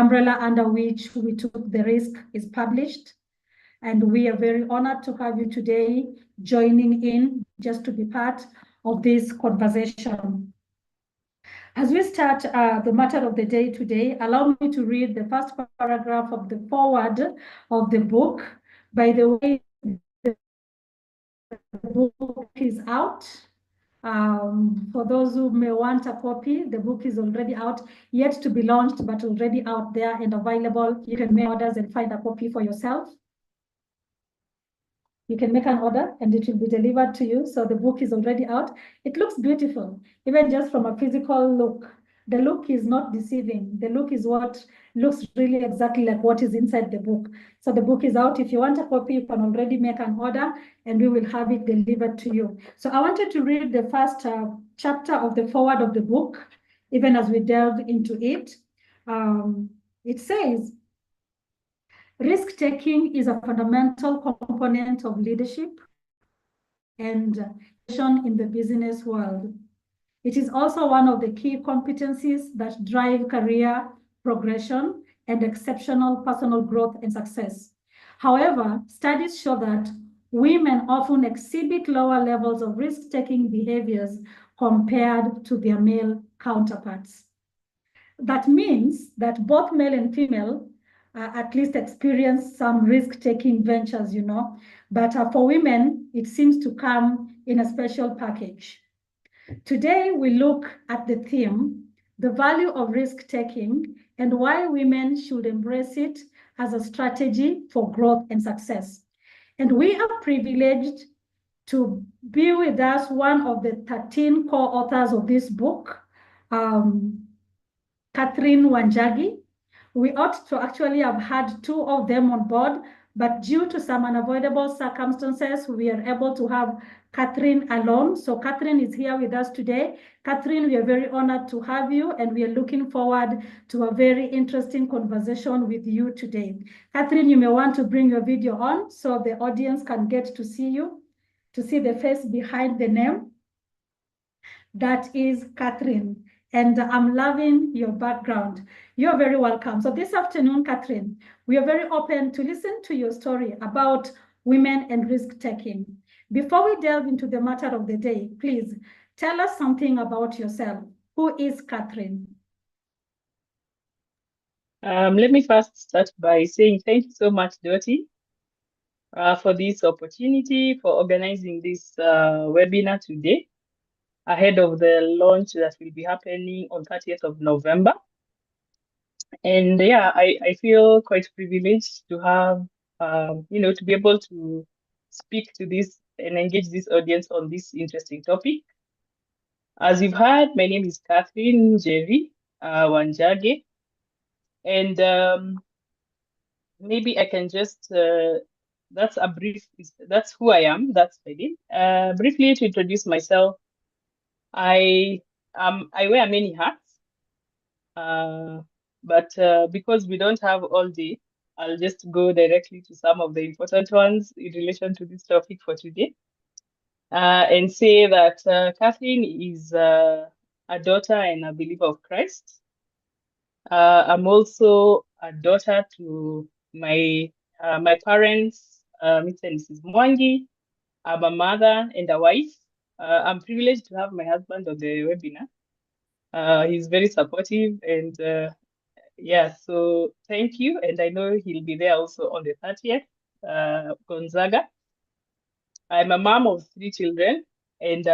umbrella under which we took the risk is published. And we are very honored to have you today joining in just to be part of this conversation. As we start the matter of the day today, allow me to read the first paragraph of the foreword of the book. By the way, the book is out. For those who may want a copy, the book is already out, yet to be launched, but already out there and available. You can make orders and find a copy for yourself. You can make an order and it will be delivered to you. So the book is already out. It looks beautiful, even just from a physical look. The look is not deceiving. The look is what looks really exactly like what is inside the book. So the book is out. If you want a copy, you can already make an order and we will have it delivered to you. So I wanted to read the first chapter of the foreword of the book, even as we delve into it. It says, risk-taking is a fundamental component of leadership and in the business world. It is also one of the key competencies that drive career progression and exceptional personal growth and success. However, studies show that women often exhibit lower levels of risk-taking behaviors compared to their male counterparts. That means that both male and female at least experience some risk-taking ventures, but for women, it seems to come in a special package. Today, we look at the theme, the value of risk-taking and why women should embrace it as a strategy for growth and success. And we are privileged to be with us one of the 13 co-authors of this book, Catherine Wanjagi. We ought to actually have had two of them on board, but due to some unavoidable circumstances, we are able to have Catherine alone. So Catherine is here with us today. Catherine, we are very honored to have you, and we are looking forward to a very interesting conversation with you today. Catherine, you may want to bring your video on so the audience can get to see you, to see the face behind the name. That is Catherine. And I'm loving your background. You're very welcome. So this afternoon, Catherine, we are very open to listen to your story about women and risk-taking. Before we delve into the matter of the day, please tell us something about yourself. Who is Catherine? Let me first start by saying thank you so much, Dottie, for this opportunity, for organizing this webinar today, ahead of the launch that will be happening on 30th of November. And yeah, I feel quite privileged to have, to be able to speak to this and engage this audience on this interesting topic. As you've heard, my name is Catherine Njeri Wanjagi, and maybe I can just, that's who I am, that's my name. Briefly to introduce myself, I wear many hats, but because we don't have all day, I'll just go directly to some of the important ones in relation to this topic for today, and say that Catherine is a daughter and a believer of Christ. I'm also a daughter to my parents, Mr. and Mrs. Mwangi. I'm a mother and a wife. I'm privileged to have my husband on the webinar. He's very supportive, and yeah, so thank you. And I know he'll be there also on the 30th, Gonzaga. I'm a mom of 3 children, and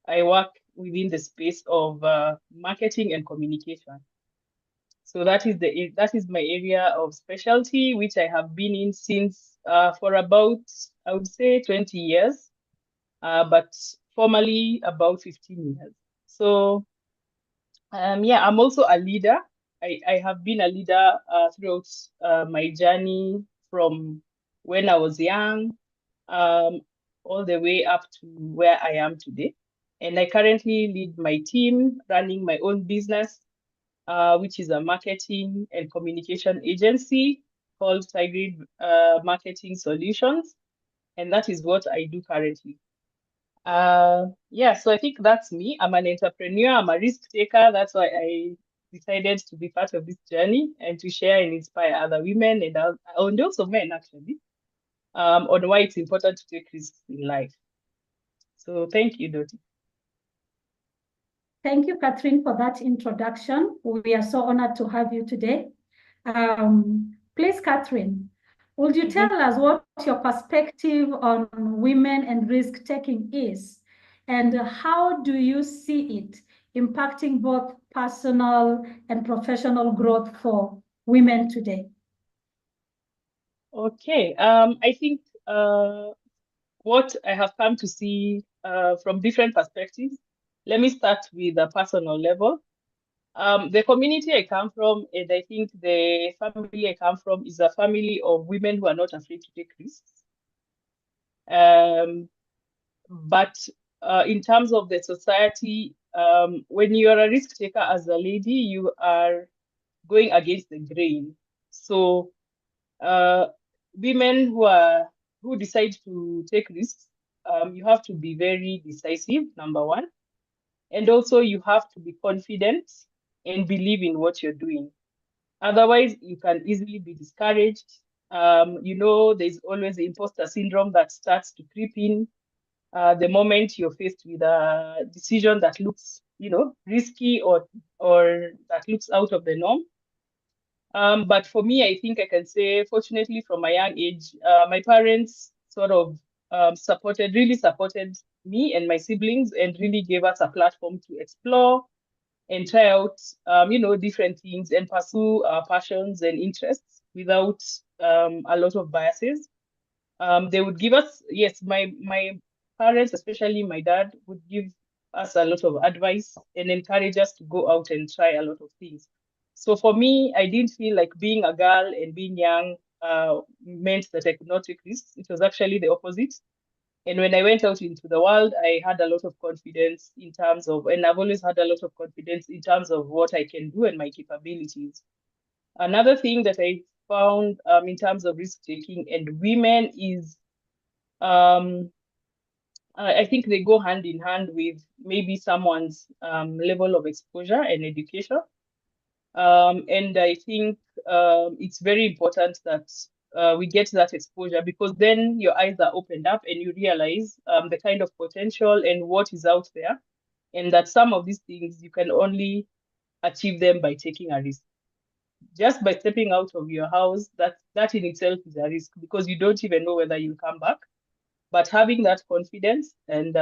I work within the space of marketing and communication. So that is my area of specialty, which I have been in since for about, I would say, 20 years, but formally about 15 years. So yeah, I'm also a leader. I have been a leader throughout my journey from when I was young, all the way up to where I am today. And I currently lead my team, running my own business, which is a marketing and communication agency called Tigrid Marketing Solutions. And that is what I do currently. Yeah, so I think that's me. I'm an entrepreneur. I'm a risk taker. That's why I decided to be part of this journey and to share and inspire other women and also men actually on why it's important to take risks in life. So thank you, Dottie. Thank you, Catherine, for that introduction. We are so honored to have you today. Please, Catherine, would you tell us what your perspective on women and risk-taking is, and how do you see it impacting both personal and professional growth for women today? Okay, I think what I have come to see from different perspectives. Let me start with a personal level. The community I come from, and I think the family I come from, is a family of women who are not afraid to take risks. But in terms of the society, when you are a risk taker as a lady, you are going against the grain. So women who decide to take risks, you have to be very decisive, number one. And also you have to be confident and believe in what you're doing. Otherwise, you can easily be discouraged. There's always the imposter syndrome that starts to creep in the moment you're faced with a decision that looks, risky or that looks out of the norm. But for me, I think I can say, fortunately, from my young age, my parents sort of really supported me and my siblings and really gave us a platform to explore and try out, different things and pursue our passions and interests without a lot of biases. They would give us, yes, my parents, especially my dad, would give us a lot of advice and encourage us to go out and try a lot of things. So for me, I didn't feel like being a girl and being young meant that I could not take risks. It was actually the opposite. And when I went out into the world, I had a lot of confidence and I've always had a lot of confidence in terms of what I can do and my capabilities. Another thing that I found in terms of risk taking and women is um, I think they go hand in hand with maybe someone's level of exposure and education. And I think it's very important that we get that exposure, because then your eyes are opened up and you realize the kind of potential and what is out there, and that some of these things you can only achieve them by taking a risk. Just by stepping out of your house, that in itself is a risk, because you don't even know whether you'll come back. But having that confidence and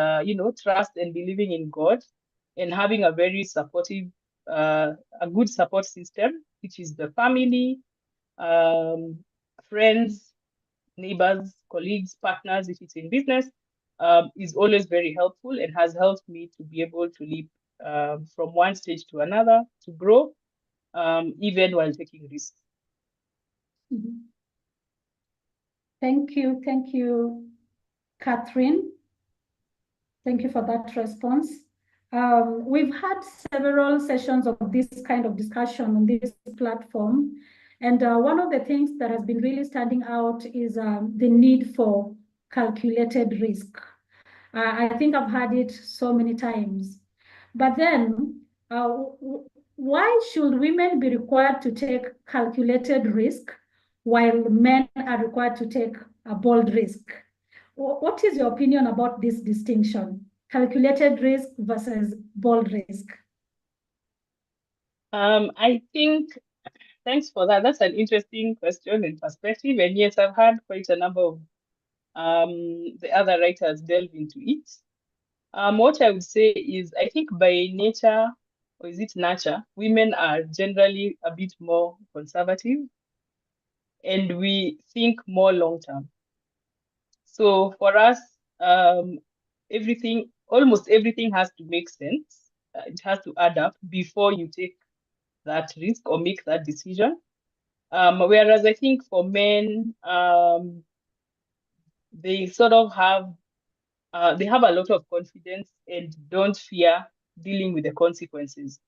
trust and believing in God, and having a very supportive, a good support system, which is the family, um, friends, neighbors, colleagues, partners, if it's in business, is always very helpful and has helped me to be able to leap from one stage to another, to grow, even while taking risks. Mm-hmm. Thank you, Catherine. Thank you for that response. We've had several sessions of this kind of discussion on this platform. And one of the things that has been really standing out is the need for calculated risk. I think I've had it so many times. But then, why should women be required to take calculated risk while men are required to take a bold risk? What is your opinion about this distinction, calculated risk versus bold risk? I think, thanks for that. That's an interesting question and perspective. And yes, I've had quite a number of the other writers delve into it. What I would say is, I think by nature, or is it nurture, women are generally a bit more conservative and we think more long term. So for us, almost everything has to make sense. It has to add up before you take that risk or make that decision. Whereas I think for men, they sort of have they have a lot of confidence and don't fear dealing with the consequences.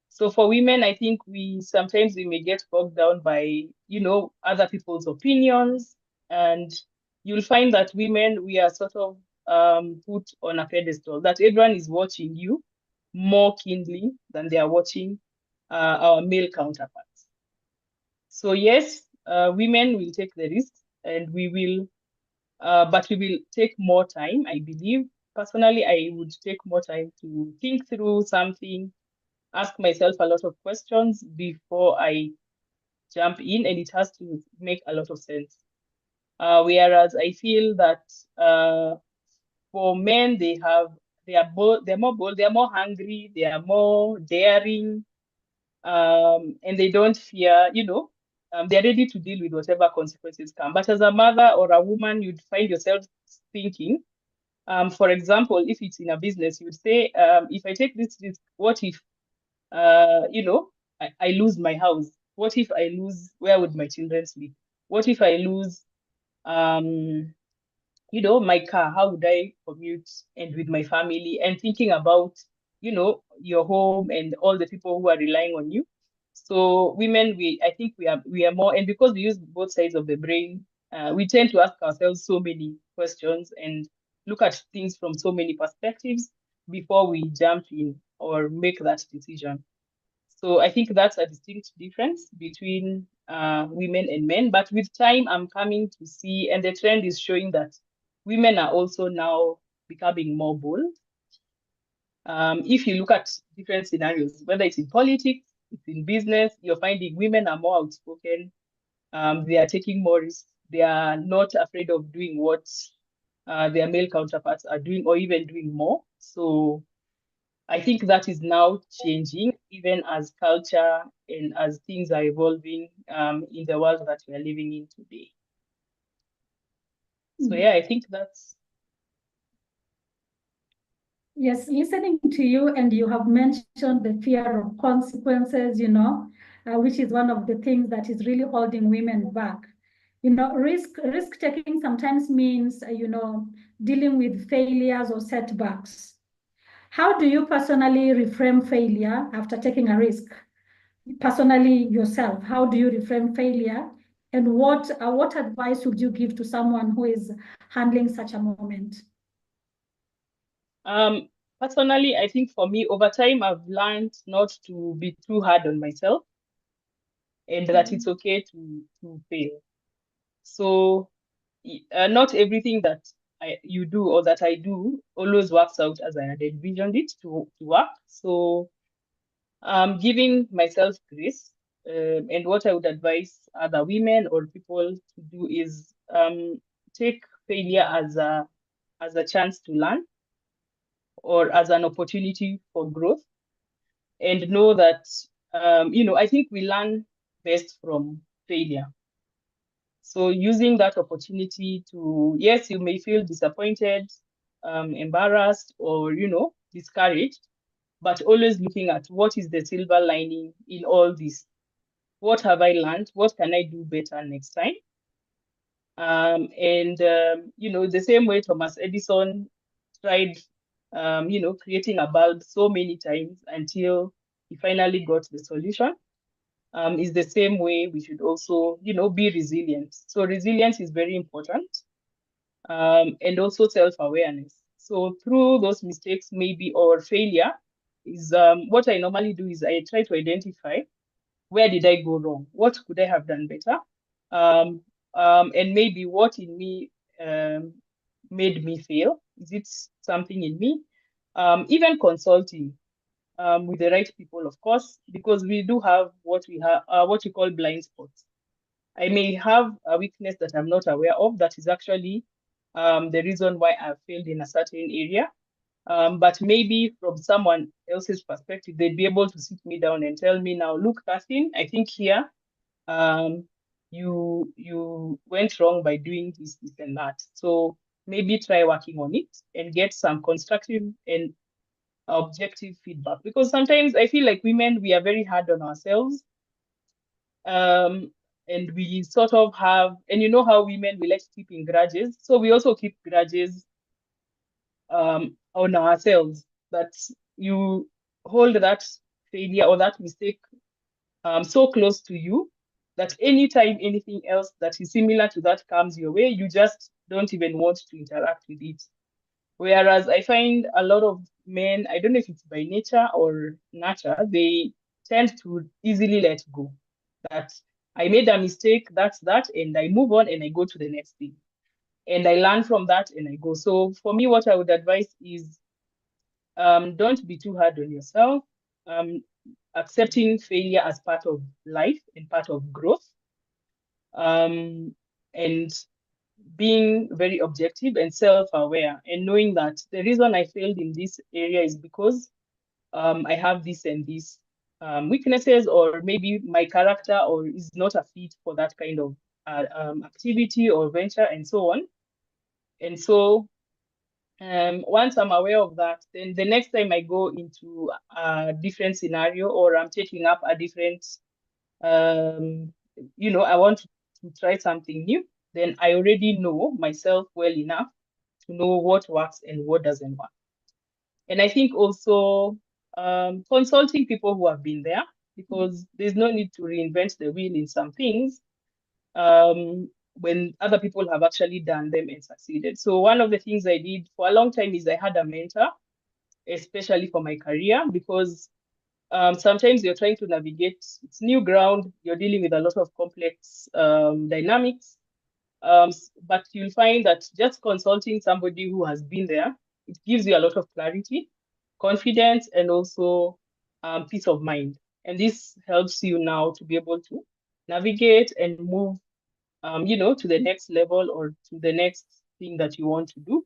So for women, I think we may get bogged down by, other people's opinions. And you'll find that women, we are sort of put on a pedestal, that everyone is watching you more keenly than they are watching our male counterparts. So yes, women will take the risks, and but we will take more time, I believe. Personally, I would take more time to think through something, ask myself a lot of questions before I jump in, and it has to make a lot of sense. Whereas I feel that for men, they're more bold, they're more hungry, they are more daring, and they don't fear, they're ready to deal with whatever consequences come. But as a mother or a woman, you'd find yourself thinking, for example, if it's in a business, you would say, if I take this risk, what if, I lose my house? What if I lose, where would my children sleep? What if I lose, um, my car? How would I commute and with my family? And thinking about, your home and all the people who are relying on you. So women, I think we are more, and because we use both sides of the brain, we tend to ask ourselves so many questions and look at things from so many perspectives before we jump in or make that decision. So I think that's a distinct difference between women and men. But with time, I'm coming to see, and the trend is showing that women are also now becoming more bold. If you look at different scenarios, whether it's in politics, it's in business, you're finding women are more outspoken. They are taking more risks. They are not afraid of doing what their male counterparts are doing, or even doing more. So I think that is now changing, even as culture and as things are evolving in the world that we are living in today. So yeah, I think that's. Yes, listening to you, and you have mentioned the fear of consequences, which is one of the things that is really holding women back. Risk taking sometimes means, dealing with failures or setbacks. How do you personally reframe failure after taking a risk? Personally, yourself, how do you reframe failure? And what advice would you give to someone who is handling such a moment? Personally, I think for me, over time, I've learned not to be too hard on myself, and that it's okay to fail. So not everything that you do or that I do always works out as I had envisioned it to work. So giving myself grace, and what I would advise other women or people to do is take failure as a chance to learn, or as an opportunity for growth, and know that I think we learn best from failure. So using that opportunity to, yes, you may feel disappointed, embarrassed, or discouraged, but always looking at what is the silver lining in all this. What have I learned? What can I do better next time? The same way Thomas Edison tried, creating a bulb so many times until he finally got the solution, is the same way we should also, be resilient. So resilience is very important, and also self-awareness. So through those mistakes, maybe, or failure, is what I normally do is I try to identify, where did I go wrong? What could I have done better? And maybe what in me made me fail? Is it something in me? Even consulting with the right people, of course, because we do have what you call blind spots. I may have a weakness that I'm not aware of that is actually the reason why I've failed in a certain area. But maybe from someone else's perspective, they'd be able to sit me down and tell me, now, look, Kathleen, I think here um, you went wrong by doing this, and that. So maybe try working on it and get some constructive and objective feedback. Because sometimes I feel like women, we are very hard on ourselves. And we sort of have, and you know how women, we like keeping grudges. So we also keep grudges on ourselves, that you hold that failure or that mistake so close to you that anytime anything else that is similar to that comes your way, you just don't even want to interact with it. Whereas I find a lot of men, I don't know if it's by nature or nurture, they tend to easily let go. That I made a mistake, that's that, and I move on and I go to the next thing. And I learn from that and I go. So for me, what I would advise is don't be too hard on yourself. Um, accepting failure as part of life and part of growth. And being very objective and self-aware and knowing that the reason I failed in this area is because I have this and this weaknesses, or maybe my character or is not a fit for that kind of activity or venture and so on. And so once I'm aware of that, then the next time I go into a different scenario or I'm taking up a different, I want to try something new, then I already know myself well enough to know what works and what doesn't work. And I think also consulting people who have been there, because there's no need to reinvent the wheel in some things when other people have actually done them and succeeded. So one of the things I did for a long time is I had a mentor, especially for my career, because sometimes you're trying to navigate, it's new ground, you're dealing with a lot of complex dynamics. But you'll find that just consulting somebody who has been there, it gives you a lot of clarity, confidence, and also peace of mind. And this helps you now to be able to navigate and move, to the next level or to the next thing that you want to do.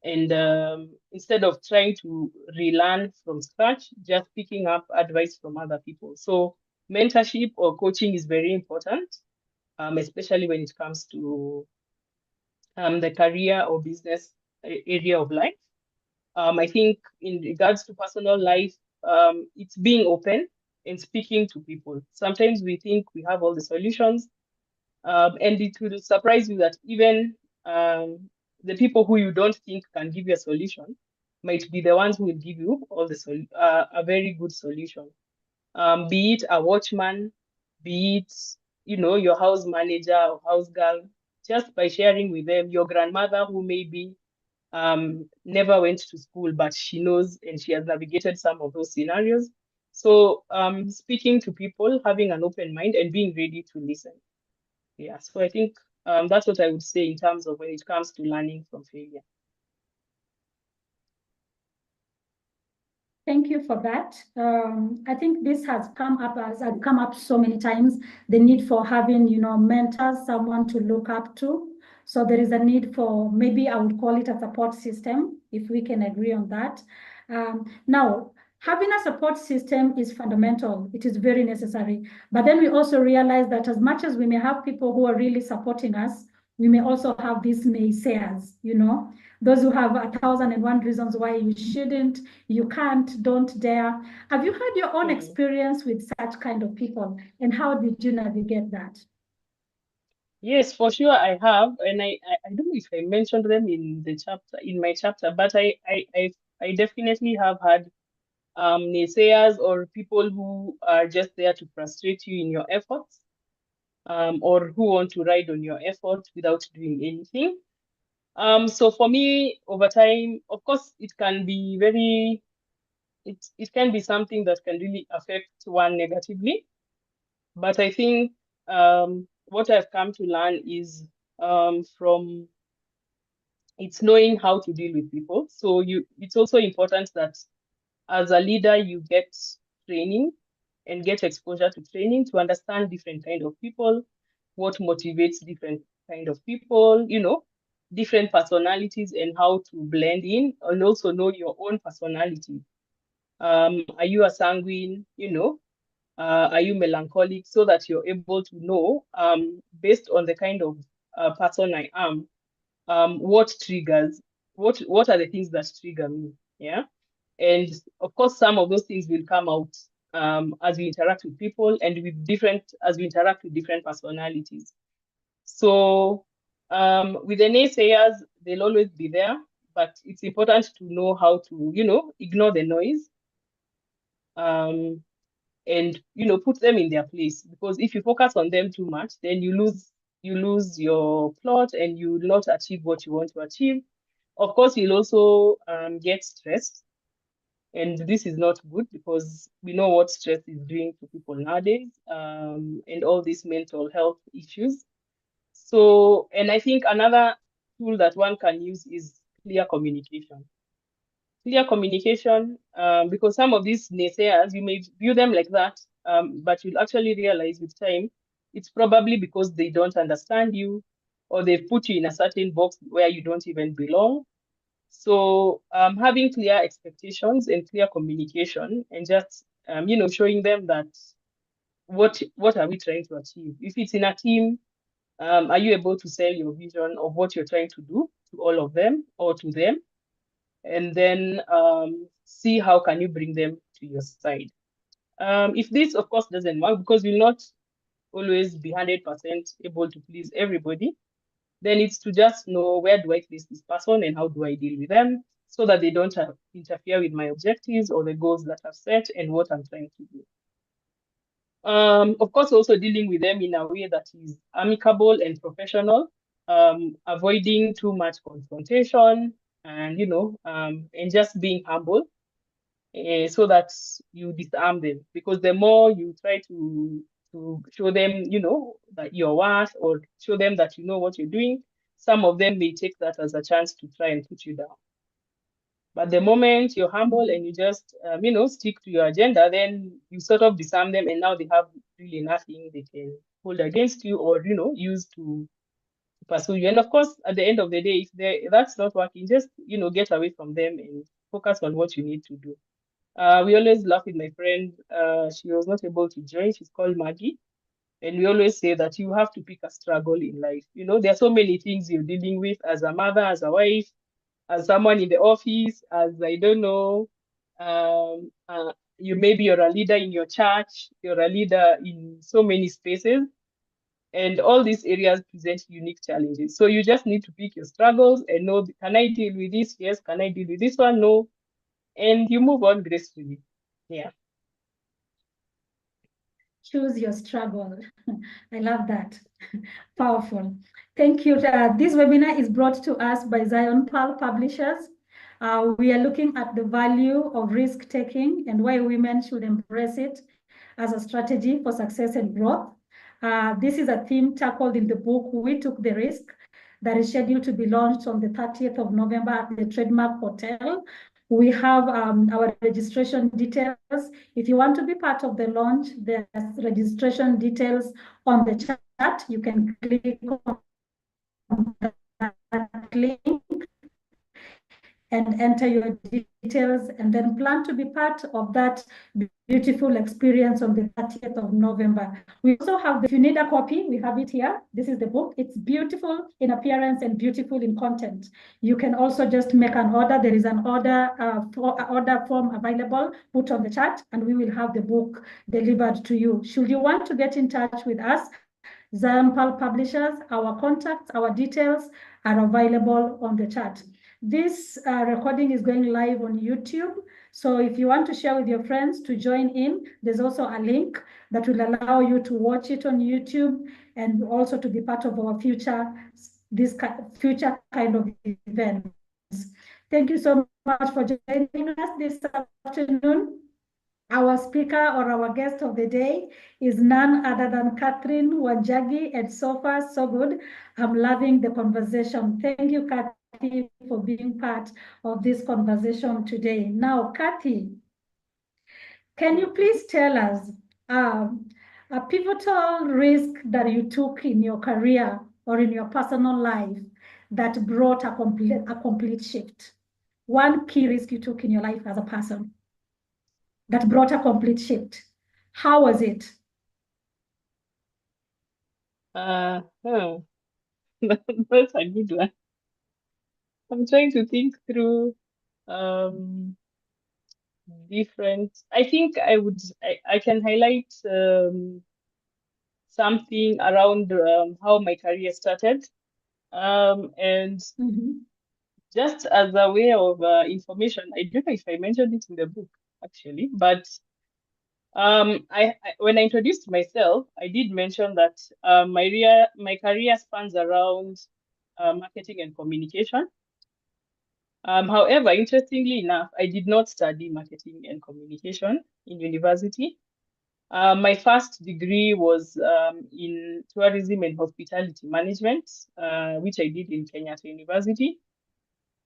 And instead of trying to relearn from scratch, just picking up advice from other people. So mentorship or coaching is very important, especially when it comes to the career or business area of life. I think in regards to personal life, it's being open and speaking to people. Sometimes we think we have all the solutions, and it will surprise you that even the people who you don't think can give you a solution might be the ones who will give you all the a very good solution. Be it a watchman, be it your house manager or house girl, just by sharing with them, your grandmother who maybe never went to school, but she knows and she has navigated some of those scenarios. So speaking to people, having an open mind and being ready to listen. Yeah, so I think that's what I would say in terms of when it comes to learning from failure. Thank you for that. I think this has come up so many times, the need for having, mentors, someone to look up to. So there is a need for, maybe I would call it a support system, if we can agree on that. Now, having a support system is fundamental. It is very necessary. But then we also realize that as much as we may have people who are really supporting us, we may also have these naysayers, those who have 1,001 reasons why you shouldn't, you can't, don't dare. Have you had your own experience with such kind of people, and how did you navigate that? Yes, for sure I have, and I don't know if I mentioned them in the chapter, in my chapter, but I definitely have had naysayers or people who are just there to frustrate you in your efforts, or who want to ride on your effort without doing anything. So for me, over time, of course, it can be it can be something that can really affect one negatively. But I think what I've come to learn is from it's knowing how to deal with people. So it's also important that as a leader, you get training and get exposure to training to understand different kind of people, what motivates different kind of people, different personalities and how to blend in, and also know your own personality. Are you a sanguine, are you melancholic, so that you're able to know, based on the kind of person I am, what triggers, what are the things that trigger me. Yeah. And of course, some of those things will come out as we interact with people and as we interact with different personalities. So with the naysayers, they'll always be there, but it's important to know how to, ignore the noise, and put them in their place. Because if you focus on them too much, then you lose your plot and you will not achieve what you want to achieve. Of course, you'll also get stressed And this is not good because we know what stress is doing to people nowadays, and all these mental health issues. So, and I think another tool that one can use is clear communication. Clear communication, because some of these naysayers, you may view them like that, but you'll actually realize with time, it's probably because they don't understand you, or they've put you in a certain box where you don't even belong. So having clear expectations and clear communication, and just showing them that what are we trying to achieve. If it's in a team, are you able to sell your vision of what you're trying to do to all of them or to them? And then see how can you bring them to your side. If this, of course, doesn't work, because you'll not always be 100% able to please everybody, then it's to just know, where do I place this person and how do I deal with them so that they don't interfere with my objectives or the goals that I've set and what I'm trying to do. Of course, also dealing with them in a way that is amicable and professional, avoiding too much confrontation, and and just being humble, so that you disarm them. Because the more you try to show them, that you're worth, or show them that you know what you're doing, some of them may take that as a chance to try and put you down. But the moment you're humble and you just, stick to your agenda, then you sort of disarm them, and now they have really nothing they can hold against you, or use to pursue you. And of course, at the end of the day, if that's not working, just get away from them and focus on what you need to do. We always laugh with my friend. She was not able to join. She's called Maggie. And we always say that you have to pick a struggle in life. There are so many things you're dealing with as a mother, as a wife, as someone in the office, as I don't know, you're a leader in your church, you're a leader in so many spaces, and all these areas present unique challenges. So you just need to pick your struggles and know, can I deal with this? Yes. Can I deal with this one? No. And you move on gracefully. Yeah. Choose your struggle. I love that. Powerful. Thank you. This webinar is brought to us by Zion Pearl Publishers. We are looking at the value of risk-taking and why women should embrace it as a strategy for success and growth. This is a theme tackled in the book, We Took the Risk, that is scheduled to be launched on the 30th of November at the Trademark Hotel. We have our registration details. If you want to be part of the launch, there's registration details on the chat. You can click on that link and enter your details, and then plan to be part of that beautiful experience on the 30th of November. We also have, if you need a copy, we have it here. This is the book. It's beautiful in appearance and beautiful in content. You can also just make an order. There is an order form available. Put on the chat, and we will have the book delivered to you. Should you want to get in touch with us, Zion Pearl Publishers, our contacts, our details are available on the chat. This recording is going live on YouTube. So if you want to share with your friends to join in, there's also a link that will allow you to watch it on YouTube and also to be part of our future kind of events. Thank you so much for joining us this afternoon. Our speaker or our guest of the day is none other than Catherine Wanjagi, and so far, so good. I'm loving the conversation. Thank you, Kathy, for being part of this conversation today. Now, Kathy, can you please tell us a pivotal risk that you took in your career or in your personal life that brought a complete shift? One key risk you took in your life as a person that brought a complete shift. How was it? That's a good one. I'm trying to think through different. I think I can highlight something around how my career started. And just as a way of information, I don't know if I mentioned it in the book actually, but when I introduced myself, I did mention that my career spans around marketing and communication. However, interestingly enough, I did not study marketing and communication in university. My first degree was in tourism and hospitality management, which I did in Kenyatta University.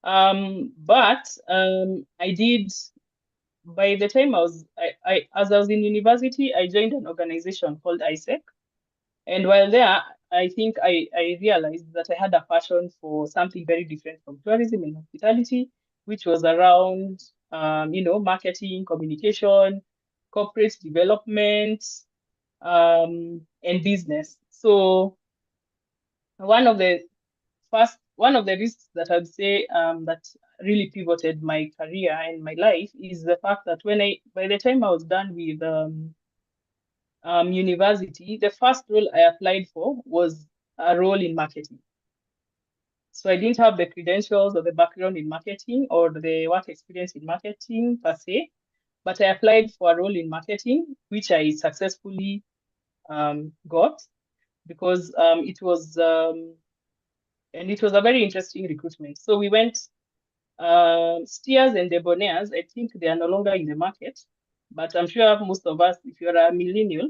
But I did, by the time as I was in university, I joined an organization called ISEC. And while there, I think I realized that I had a passion for something very different from tourism and hospitality, which was around, marketing, communication, corporate development, and business. So one of the risks that I'd say that really pivoted my career and my life is the fact that by the time I was done with university, the first role I applied for was a role in marketing. So I didn't have the credentials or the background in marketing or the work experience in marketing per se, but I applied for a role in marketing, which I successfully got because it was a very interesting recruitment. So we went steers and debonaires. I think they are no longer in the market, but I'm sure most of us, if you're a millennial,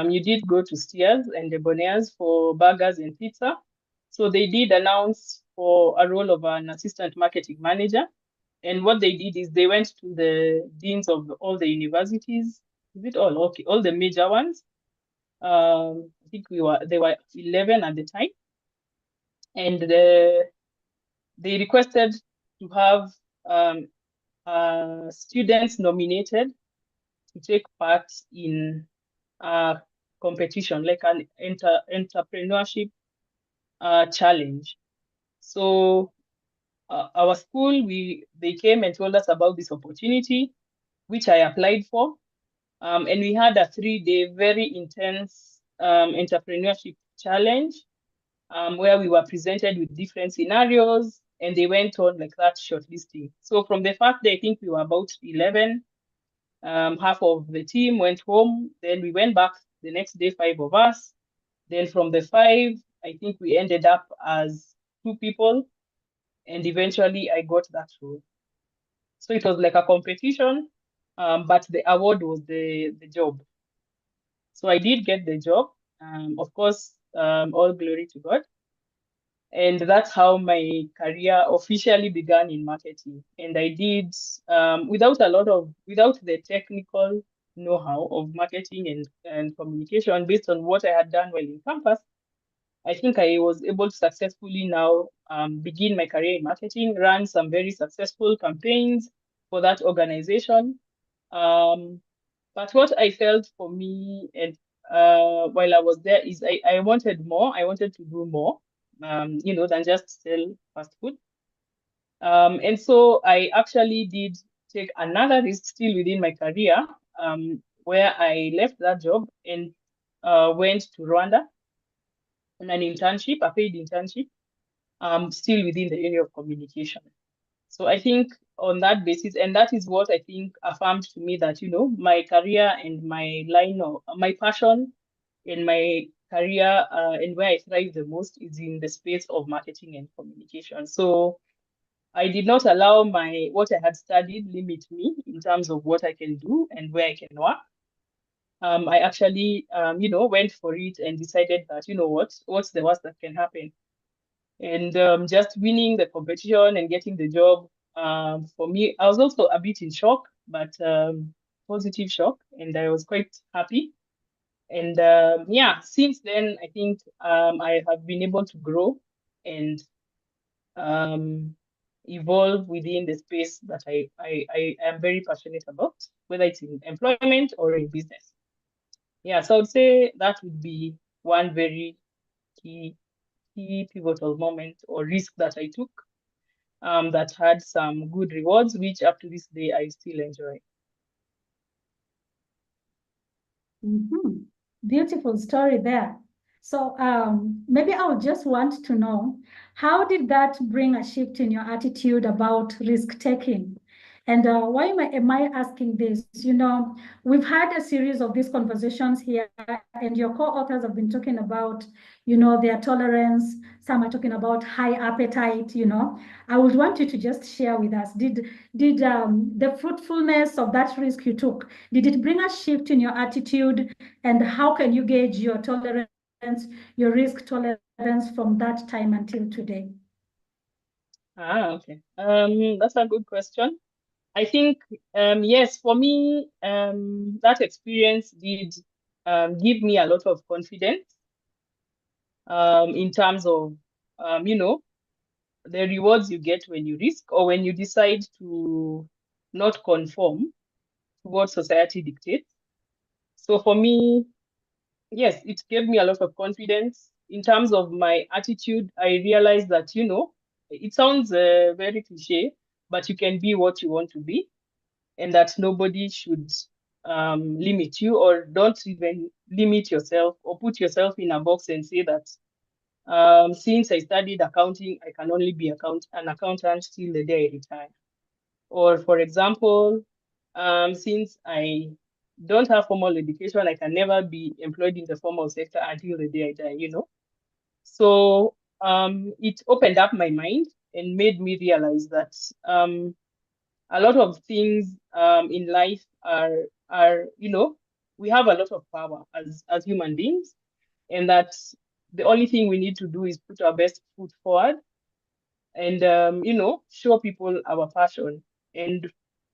you did go to steers and debonaires for burgers and pizza. So they did announce for a role of an assistant marketing manager. And what they did is they went to the deans of all the universities. Is it all? Okay, all the major ones. I think they were 11 at the time. And they requested to have students nominated to take part in a competition, like an entrepreneurship challenge. So our school, they came and told us about this opportunity, which I applied for. And we had a 3-day, very intense entrepreneurship challenge where we were presented with different scenarios and they went on like that shortlisting. So from the first day, I think we were about 11. Half of the team went home. Then we went back the next day, 5 of us. Then from the 5, I think we ended up as 2 people. And eventually I got that role. So it was like a competition, but the award was the job. So I did get the job. Of course, all glory to God. And that's how my career officially began in marketing. And I did without the technical know-how of marketing and communication based on what I had done while in campus. I think I was able to successfully now begin my career in marketing, run some very successful campaigns for that organization. But what I felt for me and while I was there is I wanted more. I wanted to do more, than just sell fast food. And so I actually did take another risk still within my career, where I left that job and went to Rwanda on an internship, a paid internship, still within the area of communication. So I think on that basis, and that is what I think affirmed to me that, my career and my line of my passion in my career and where I thrive the most is in the space of marketing and communication. So I did not allow what I had studied limit me in terms of what I can do and where I can work. I actually, went for it and decided that, what's the worst that can happen? And just winning the competition and getting the job, for me, I was also a bit in shock, but positive shock, and I was quite happy. And since then, I think I have been able to grow and evolve within the space that I am very passionate about, whether it's in employment or in business. Yeah, so I would say that would be one very key pivotal moment or risk that I took that had some good rewards, which up to this day I still enjoy. Beautiful story there. So maybe I would just want to know, how did that bring a shift in your attitude about risk taking? And why am I asking this? You know, we've had a series of these conversations here, and your co-authors have been talking about, you know, their tolerance. Some are talking about high appetite, you know. I would want you to just share with us, did the fruitfulness of that risk you took, did it bring a shift in your attitude? And how can you gauge your tolerance, your risk tolerance from that time until today? Okay. That's a good question. I think, yes, for me, that experience did give me a lot of confidence in terms of, you know, the rewards you get when you risk or when you decide to not conform to what society dictates. So for me, yes, it gave me a lot of confidence. In terms of my attitude, I realized that, you know, it sounds very cliche, but you can be what you want to be, and that nobody should limit you, or don't even limit yourself or put yourself in a box and say that since I studied accounting, I can only be an accountant till the day I retire. Or, for example, since I don't have formal education, I can never be employed in the formal sector until the day I die, you know? So it opened up my mind and made me realize that a lot of things in life are, you know, we have a lot of power as human beings, and that the only thing we need to do is put our best foot forward and you know, show people our passion. And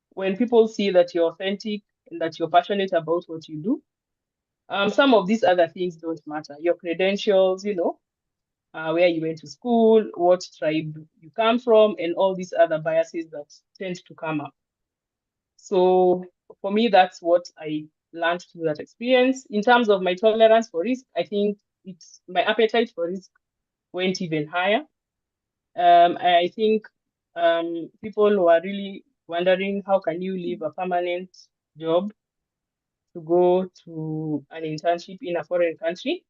when people see that you're authentic and that you're passionate about what you do, some of these other things don't matter. Your credentials, you know, where you went to school, what tribe you come from, and all these other biases that tend to come up. So for me, that's what I learned through that experience. In terms of my tolerance for risk, I think it's my appetite for risk went even higher. I think people who are really wondering how can you leave a permanent job to go to an internship in a foreign country.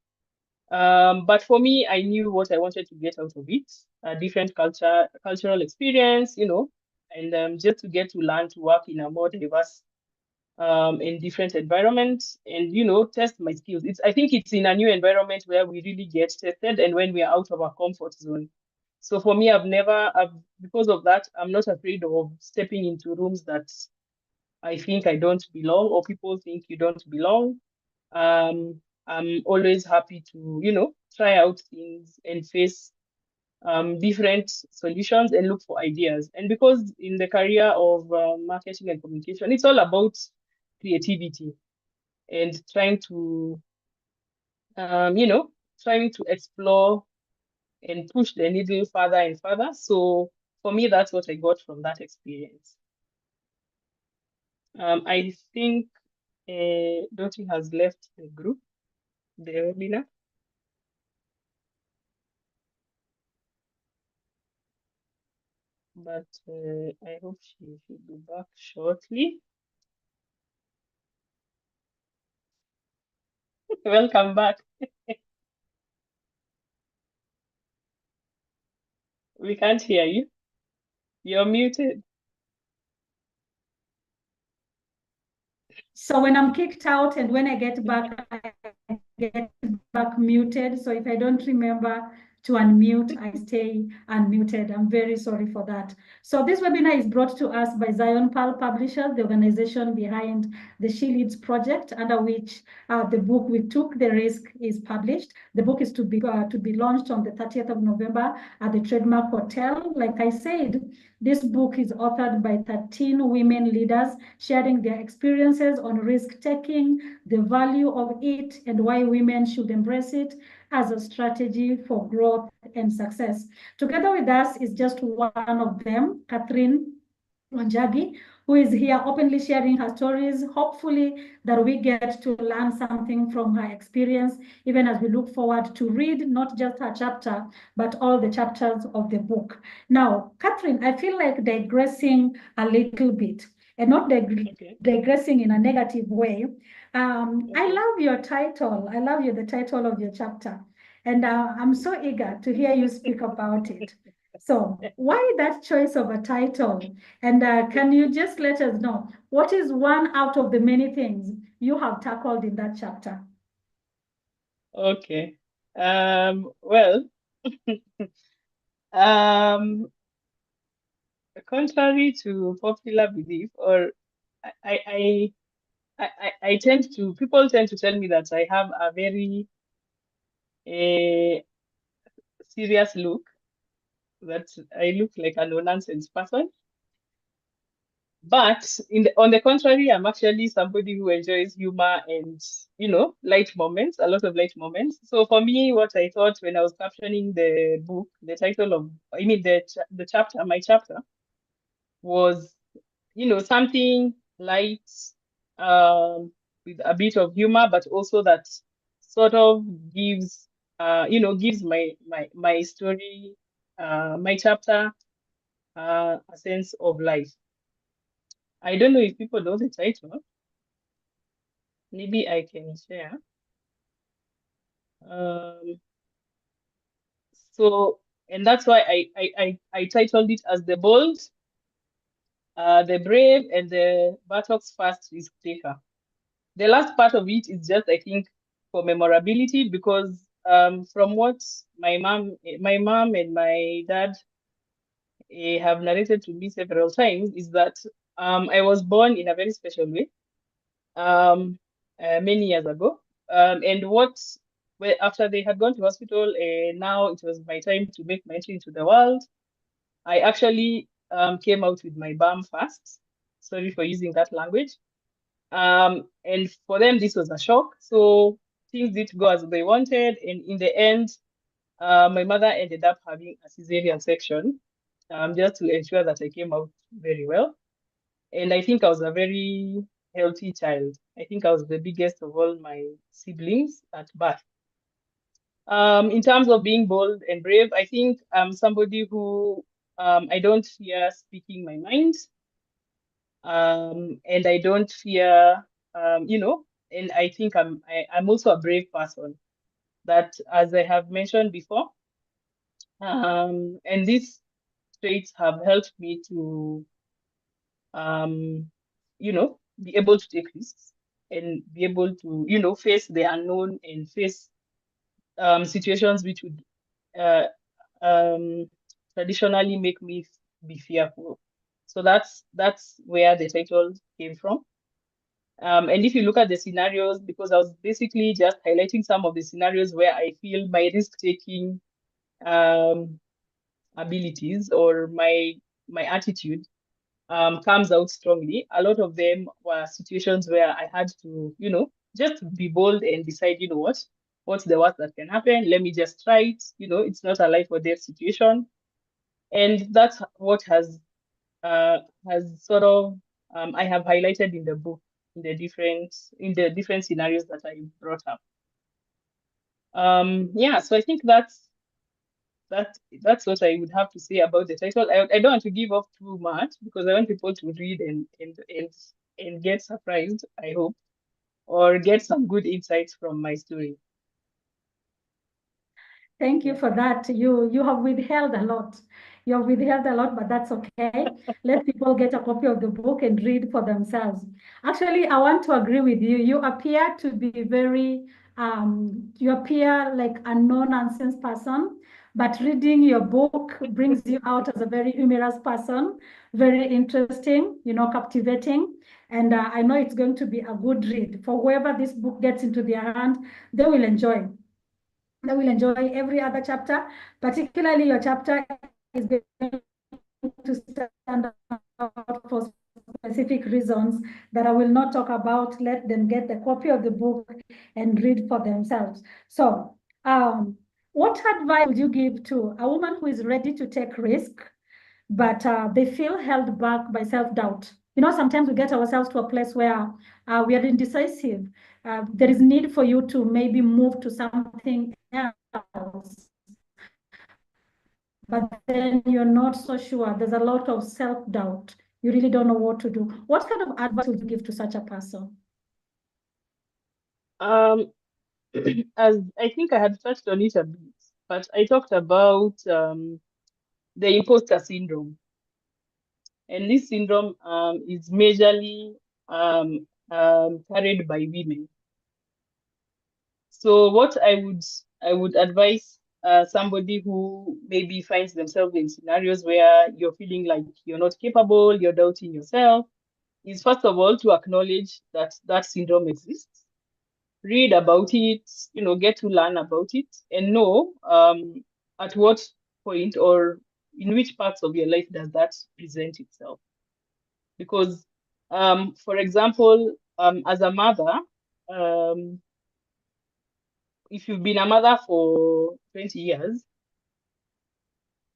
But for me, I knew what I wanted to get out of it, a different cultural experience, you know, and just to get to learn to work in a more diverse in different environments and, you know, test my skills. I think it's in a new environment where we really get tested and when we are out of our comfort zone. So for me, because of that, I'm not afraid of stepping into rooms that I think I don't belong or people think you don't belong. I'm always happy to, you know, try out things and face different solutions and look for ideas. And because in the career of marketing and communication, it's all about creativity and trying to, you know, trying to explore and push the needle further and further. So for me, that's what I got from that experience. I think Dottie has left the group, the webinar. But I hope she should be back shortly. Welcome back. We can't hear you. You're muted. So when I'm kicked out and when I get back, I get back muted. So if I don't remember to unmute, I stay unmuted. I'm very sorry for that. So this webinar is brought to us by Zion Pearl Publishers, the organization behind the She Leads project, under which the book We Took the Risk is published. The book is to be launched on the 30th of November at the Trademark Hotel. Like I said, this book is authored by 13 women leaders sharing their experiences on risk-taking, the value of it, and why women should embrace it as a strategy for growth and success. Together with us is just one of them, Catherine Wanjagi, who is here openly sharing her stories. Hopefully that we get to learn something from her experience, even as we look forward to read not just her chapter, but all the chapters of the book. Now, Catherine, I feel like digressing a little bit, and not digressing in a negative way. I love your title. I love the title of your chapter. And I'm so eager to hear you speak about it. So why that choice of a title? And can you just let us know what is one out of the many things you have tackled in that chapter? Okay. Well, um, contrary to popular belief, or I, I, I, I tend to, people tend to tell me that I have a very serious look, that I look like a no-nonsense person. But on the contrary, I'm actually somebody who enjoys humor and, light moments, a lot of light moments. So for me, what I thought when I was captioning the book, the title of, I mean, the chapter, my chapter was, something light, with a bit of humor, but also that sort of gives, gives my story, my chapter, a sense of life. I don't know if people know the title. Maybe I can share. Um, so, and that's why I titled it as The Bold, the Brave, and the Battock's First Risk Taker. The last part of it is just, I think, for memorability, because from what my mom and my dad have narrated to me several times, is that I was born in a very special way, um, many years ago. And well, after they had gone to hospital, now it was my time to make my entry into the world. I actually came out with my bum first. Sorry for using that language. And for them, this was a shock. So things didn't go as they wanted. And in the end, my mother ended up having a cesarean section, just to ensure that I came out very well. And I think I was a very healthy child. I think I was the biggest of all my siblings at birth. In terms of being bold and brave, I think I'm somebody who, I don't fear speaking my mind, and I don't fear, and I think I'm also a brave person. That, as I have mentioned before, and these traits have helped me to, be able to take risks and be able to, face the unknown and face situations which would uh, um, traditionally make me be fearful. So that's where the title came from. And if you look at the scenarios, because I was basically just highlighting some of the scenarios where I feel my risk-taking um, abilities, or my attitude, comes out strongly. A lot of them were situations where I had to, just be bold and decide, what's the worst that can happen? Let me just try it. It's not a life or death situation. And that's what uh, has sort of, I have highlighted in the book, in the different scenarios that I brought up. Yeah, so I think that's what I would have to say about the title. I don't want to give off too much, because I want people to read and get surprised, I hope, or get some good insights from my story. Thank you for that. You have withheld a lot. You have withheld a lot, but that's okay. Let people get a copy of the book and read for themselves. Actually, I want to agree with you. You appear to be you appear like a no-nonsense person, but reading your book brings you out as a very humorous person, very interesting, captivating. And I know it's going to be a good read. For whoever this book gets into their hand, they will enjoy. They will enjoy every other chapter, particularly your chapter is going to stand out for specific reasons that I will not talk about. Let them get the copy of the book and read for themselves. So, what advice would you give to a woman who is ready to take risk, but they feel held back by self-doubt? Sometimes we get ourselves to a place where we are indecisive. There is need for you to maybe move to something else, but then you're not so sure. There's a lot of self-doubt. You really don't know what to do. What kind of advice would you give to such a person? Um, as I think I had touched on it a bit, but I talked about the imposter syndrome. And this syndrome is majorly carried by women. So what I would advise somebody who maybe finds themselves in scenarios where you're feeling like you're not capable, you're doubting yourself, is first of all to acknowledge that that syndrome exists, read about it, get to learn about it, and know at what point or in which parts of your life does that present itself. Because, for example, as a mother, um, if you've been a mother for 20 years,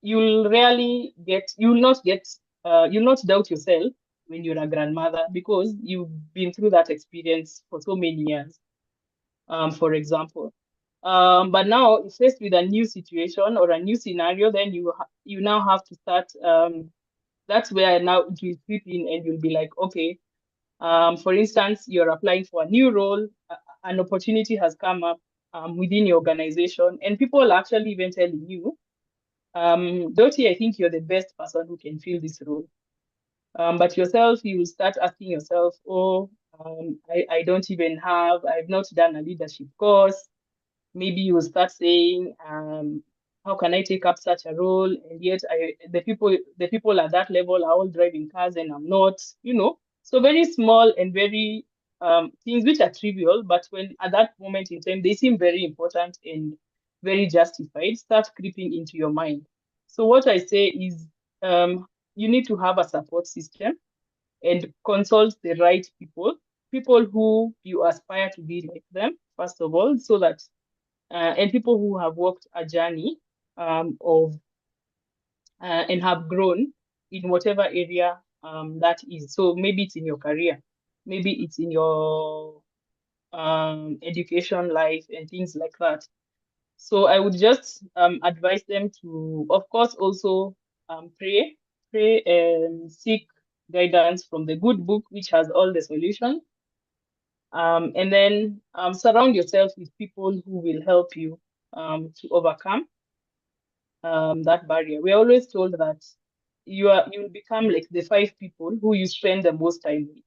you'll not doubt yourself when you're a grandmother because you've been through that experience for so many years, for example. But now, if faced with a new situation or a new scenario, then you now have to start. That's where now it will creep in, and you'll be like, okay. For instance, you're applying for a new role, an opportunity has come up within your organization, and people are actually even telling you, Dottie, I think you're the best person who can fill this role. But yourself, you start asking yourself, oh, I've not done a leadership course. Maybe you will start saying, how can I take up such a role? And yet the people at that level are all driving cars and I'm not, So very small and very things which are trivial, but when at that moment in time they seem very important and very justified, start creeping into your mind. So what I say is you need to have a support system and consult the right people who you aspire to be like them, first of all, so that and people who have walked a journey of and have grown in whatever area that is. So maybe it's in your career, maybe it's in your education life and things like that. So I would just advise them to, of course, also pray and seek guidance from the good book, which has all the solutions. And then surround yourself with people who will help you to overcome that barrier. We're always told that you'll become like the 5 people who you spend the most time with.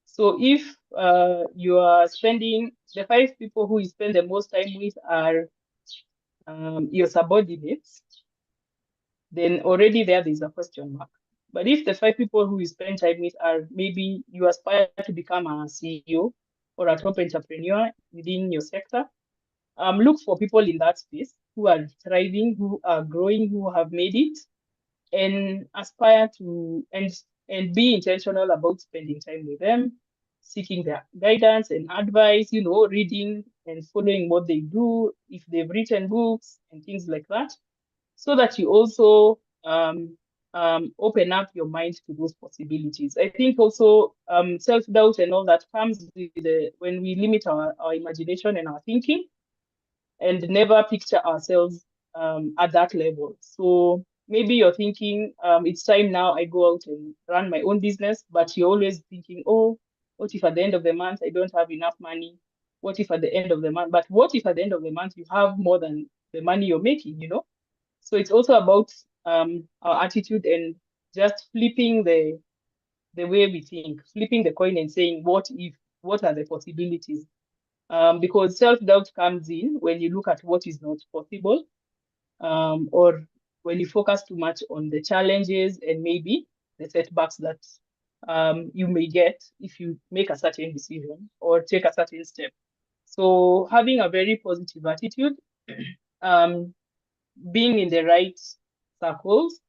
So if you are spending the 5 people who you spend the most time with are your subordinates, then already there's a question mark. But if the 5 people who you spend time with are maybe you aspire to become a CEO or a top entrepreneur within your sector, look for people in that space who are thriving, who are growing, who have made it, and aspire to and be intentional about spending time with them, seeking their guidance and advice, reading and following what they do, if they've written books and things like that, so that you also open up your mind to those possibilities. I think also self-doubt and all that comes with when we limit our imagination and our thinking and never picture ourselves at that level. So maybe you're thinking, it's time now I go out and run my own business, but you're always thinking, oh, what if at the end of the month I don't have enough money? What if at the end of the month? But what if at the end of the month you have more than the money you're making? So it's also about our attitude and just flipping the way we think, flipping the coin and saying, what if? What are the possibilities? Because self-doubt comes in when you look at what is not possible, or when you focus too much on the challenges and maybe the setbacks that you may get if you make a certain decision or take a certain step. So having a very positive attitude, um, being in the right circles,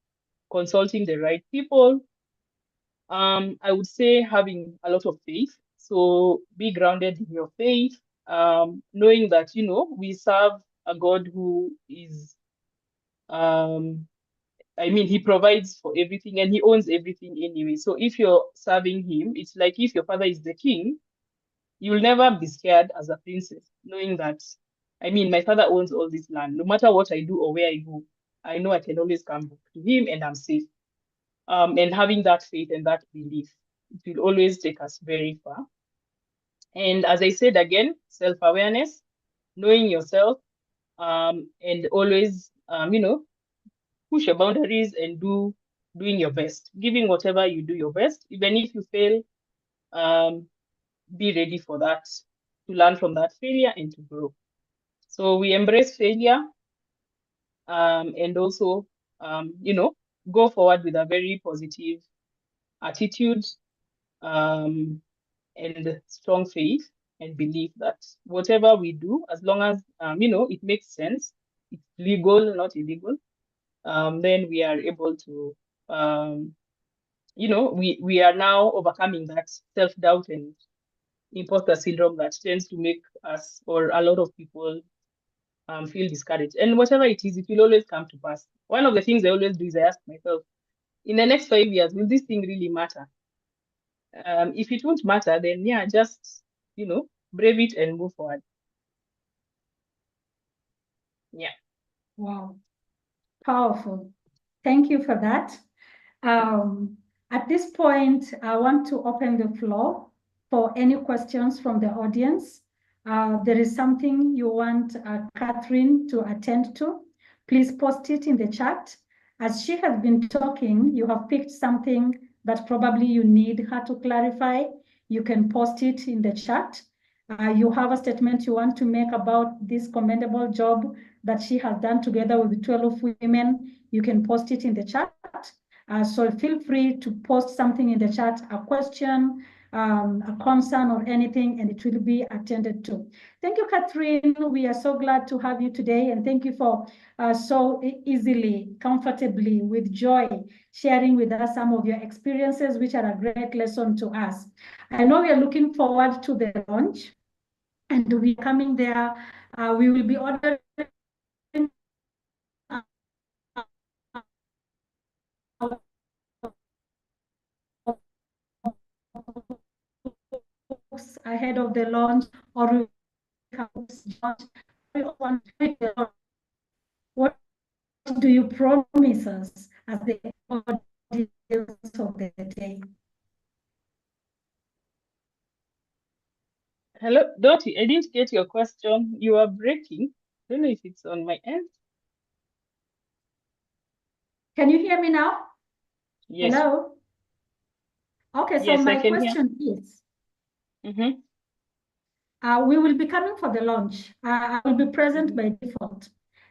consulting the right people, I would say having a lot of faith. So be grounded in your faith, knowing that, we serve a God who is, he provides for everything and he owns everything anyway. So if you're serving him, it's like if your father is the king, you'll never be scared as a princess, knowing that, my father owns all this land. No matter what I do or where I go, I know I can always come back to him and I'm safe. And having that faith and that belief, it will always take us very far. And as I said again, self-awareness, knowing yourself, and always, push your boundaries and doing your best, giving whatever you do your best. Even if you fail, be ready for that, to learn from that failure and to grow. So we embrace failure, and also, go forward with a very positive attitude, um, and strong faith and belief that whatever we do, as long as, it makes sense, it's legal, not illegal, then we are able to, we are now overcoming that self-doubt and imposter syndrome that tends to make us, or a lot of people, feel discouraged. And whatever it is, it will always come to pass. One of the things I always do is I ask myself, in the next 5 years, will this thing really matter? If it won't matter, then yeah, just, brave it and move forward. Yeah. Wow, powerful. Thank you for that. At this point, I want to open the floor for any questions from the audience. There is something you want Catherine to attend to, please post it in the chat. As she has been talking, you have picked something that probably you need her to clarify. You can post it in the chat. You have a statement you want to make about this commendable job that she has done together with 12 women. You can post it in the chat. So feel free to post something in the chat, a question, a concern or anything, and it will be attended to. Thank you, Catherine. We are so glad to have you today, and thank you for so easily, comfortably, with joy, sharing with us some of your experiences, which are a great lesson to us. I know we are looking forward to the launch, and we are coming there. We will be ordering ahead of the launch, or what do you promise us as the audience of the day? Hello, Dottie, I didn't get your question. You are breaking. I don't know if it's on my end. Can you hear me now? Yes. Hello? Okay, so Yes, I my can hear. question is, Mm-hmm. we will be coming for the launch. I will be present by default.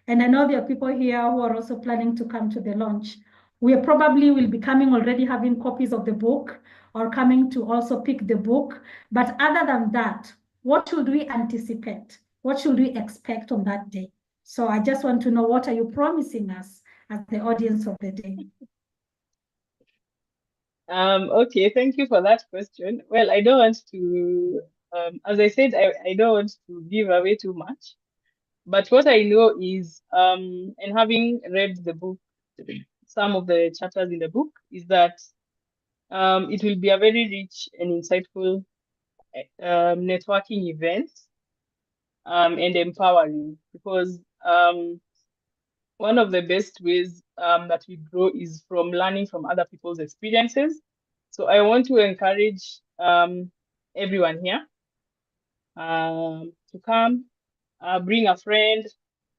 And I know there are people here who are also planning to come to the launch. We probably will be coming already having copies of the book or coming to also pick the book. But other than that, what should we anticipate? What should we expect on that day? So I just want to know, what are you promising us as the audience of the day? Okay, thank you for that question. Well, I don't want to, as I said, I don't want to give away too much. But what I know is, and having read the book, some of the chapters in the book, is that it will be a very rich and insightful networking event, and empowering, because one of the best ways that we grow is from learning from other people's experiences. So I want to encourage everyone here to come, bring a friend,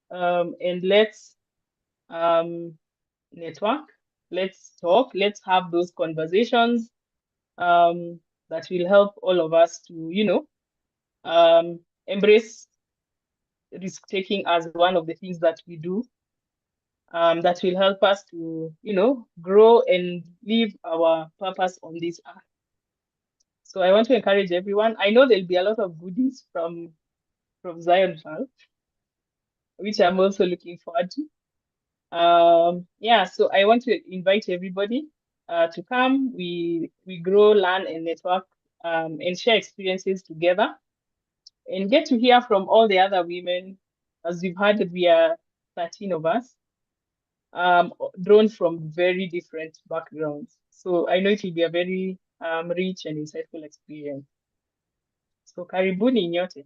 and let's network, let's talk, let's have those conversations that will help all of us to, embrace risk taking as one of the things that we do, that will help us to, grow and live our purpose on this earth. So I want to encourage everyone. I know there'll be a lot of goodies from Zion Hall, which I'm also looking forward to. Yeah, so I want to invite everybody to come. We grow, learn, and network, and share experiences together, and get to hear from all the other women. As you've heard, we are 13 of us, drawn from very different backgrounds. So I know it will be a very rich and insightful experience. So karibuni nyote.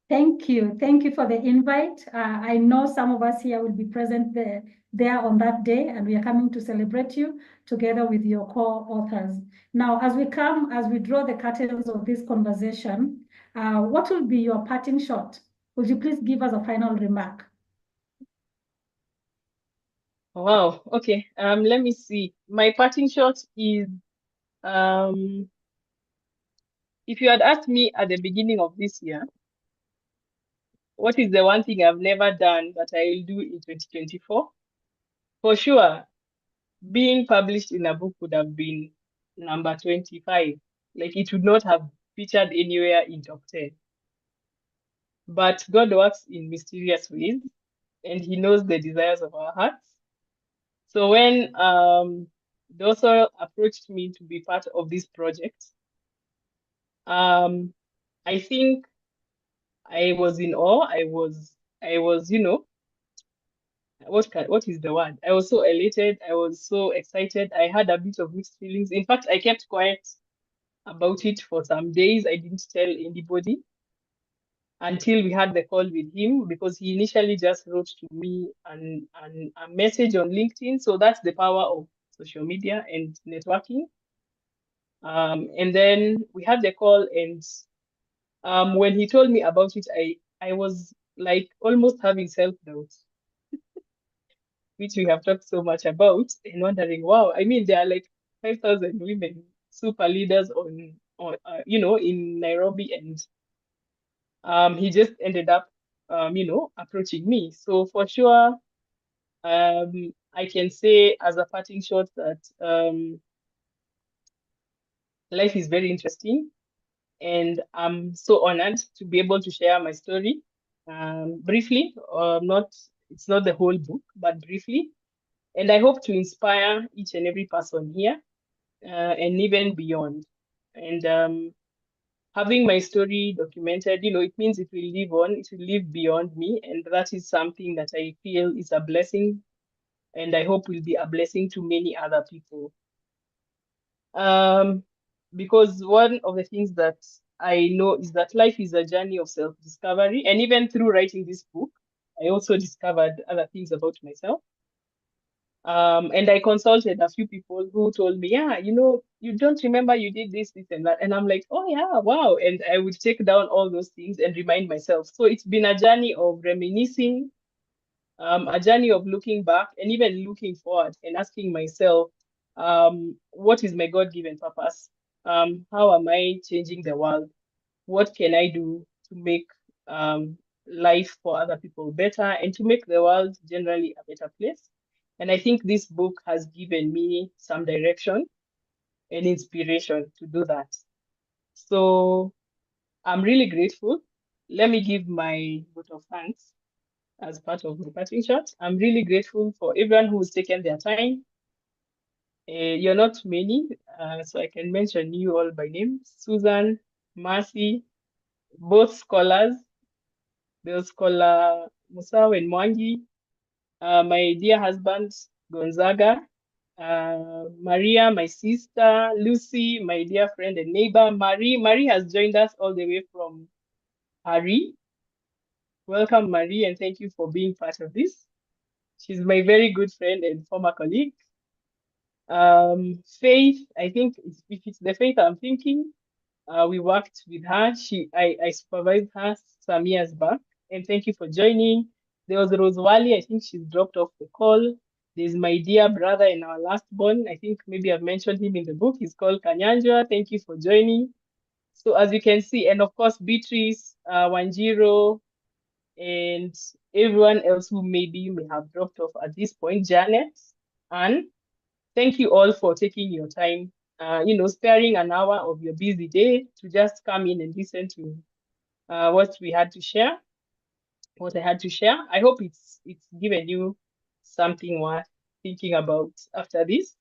Thank you. Thank you for the invite. I know some of us here will be present there on that day, and we are coming to celebrate you together with your co-authors. Now, as we draw the curtains of this conversation, what will be your parting shot? Would you please give us a final remark? Wow. Okay. Let me see. My parting shot is um if you had asked me at the beginning of this year, what is the one thing I've never done that I will do in 2024? For sure, being published in a book would have been number 25. Like it would not have featured anywhere in top 10. But God works in mysterious ways and he knows the desires of our hearts. So when Doso approached me to be part of this project, um, I think I was in awe. I was, what is the word? I was so elated. I was so excited. I had a bit of mixed feelings. In fact, I kept quiet about it for some days. I didn't tell anybody until we had the call with him because he initially just wrote to me and a message on LinkedIn. So that's the power of social media and networking. And then we had the call, and when he told me about it, I was like almost having self-doubt, which we have talked so much about, and wondering, wow, I mean, there are like 5,000 women super leaders in Nairobi, and he just ended up, approaching me. So for sure, I can say as a parting shot that life is very interesting, and I'm so honored to be able to share my story briefly. Not It's not the whole book, but briefly, and I hope to inspire each and every person here, and even beyond. And having my story documented, it means it will live on, it will live beyond me. And that is something that I feel is a blessing, and I hope will be a blessing to many other people. Um, because one of the things that I know is that life is a journey of self-discovery. And even through writing this book, I also discovered other things about myself. And I consulted a few people who told me, yeah, you don't remember you did this, and that. And I'm like, oh, yeah, wow. And I would take down all those things and remind myself. So it's been a journey of reminiscing, a journey of looking back and even looking forward and asking myself, what is my God-given purpose? How am I changing the world? What can I do to make um, life for other people better and to make the world generally a better place? And I think this book has given me some direction and inspiration to do that. So I'm really grateful. Let me give my vote of thanks as part of the parting shot. I'm really grateful for everyone who's taken their time. You're not many, so I can mention you all by name. Susan, Mercy, both scholars, the scholar Musau and Mwangi, my dear husband Gonzaga, Maria, my sister, Lucy, my dear friend and neighbor, Marie. Marie has joined us all the way from Paris. Welcome, Marie, and thank you for being part of this. She's my very good friend and former colleague. Faith, I think if it's the Faith I'm thinking, we worked with her. I supervised her some years back. And thank you for joining. There was Rose Wali. I think she's dropped off the call. There's my dear brother in our last born. I think maybe I've mentioned him in the book. He's called Kanyanja. Thank you for joining. So as you can see, and of course, Beatrice, Wanjiro, and everyone else who maybe may have dropped off at this point, Janet, and thank you all for taking your time, sparing an hour of your busy day to just come in and listen to what we had to share, what I had to share. I hope it's given you something worth thinking about after this.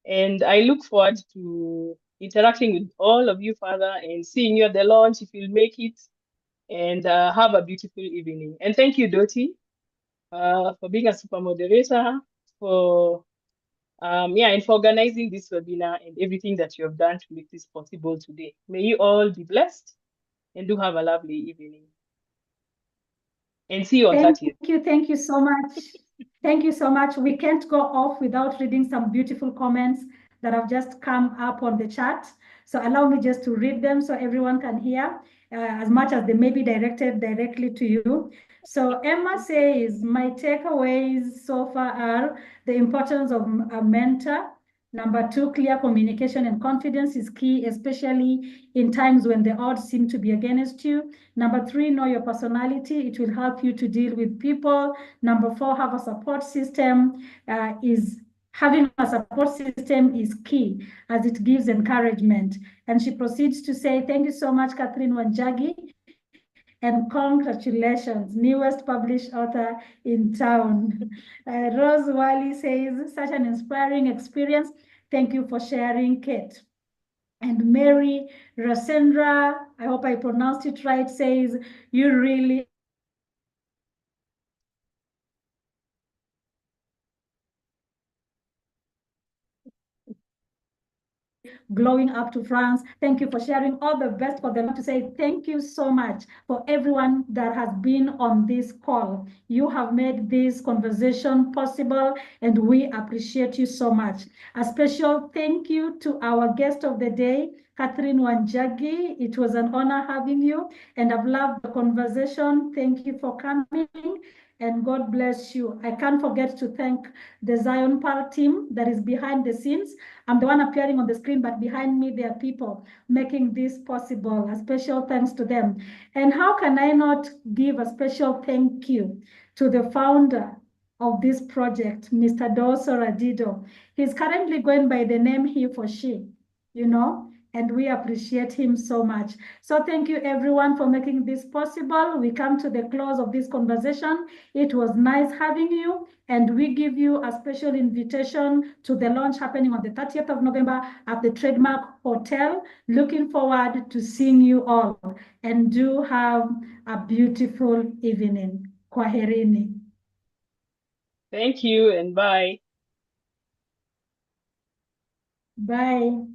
And I look forward to interacting with all of you further and seeing you at the launch if you'll make it. And have a beautiful evening. And thank you, Doti, for being a super moderator, for and for organizing this webinar and everything that you have done to make this possible today. May you all be blessed and do have a lovely evening. And see you on 30th. Thank you so much. Thank you so much. We can't go off without reading some beautiful comments that have just come up on the chat. So allow me just to read them so everyone can hear as much as they may be directed directly to you. So Emma says, my takeaways so far are the importance of a mentor. Number two, clear communication and confidence is key, especially in times when the odds seem to be against you. Number three, know your personality. It will help you to deal with people. Number four, have a support system. Having a support system is key as it gives encouragement. And she proceeds to say, thank you so much, Catherine Wanjagi. And congratulations, newest published author in town. Rose Wally says, such an inspiring experience. Thank you for sharing, Kate. And Mary Rasendra, I hope I pronounced it right, says, you really glowing up to France. Thank you for sharing. All the best. For them to say thank you so much for everyone that has been on this call. You have made this conversation possible, and we appreciate you so much. A special thank you to our guest of the day, Catherine Wanjagi. It was an honor having you, and I've loved the conversation. Thank you for coming, and God bless you. I can't forget to thank the Zion Pearl team that is behind the scenes. I'm the one appearing on the screen, but behind me, there are people making this possible. A special thanks to them. And how can I not give a special thank you to the founder of this project, Mr. Doso Radido. He's currently going by the name he for she, and we appreciate him so much. So thank you everyone for making this possible. We come to the close of this conversation. It was nice having you, and we give you a special invitation to the launch happening on the 30th of November at the Trademark Hotel. Looking forward to seeing you all, and do have a beautiful evening. Kwaherini. Thank you and bye. Bye.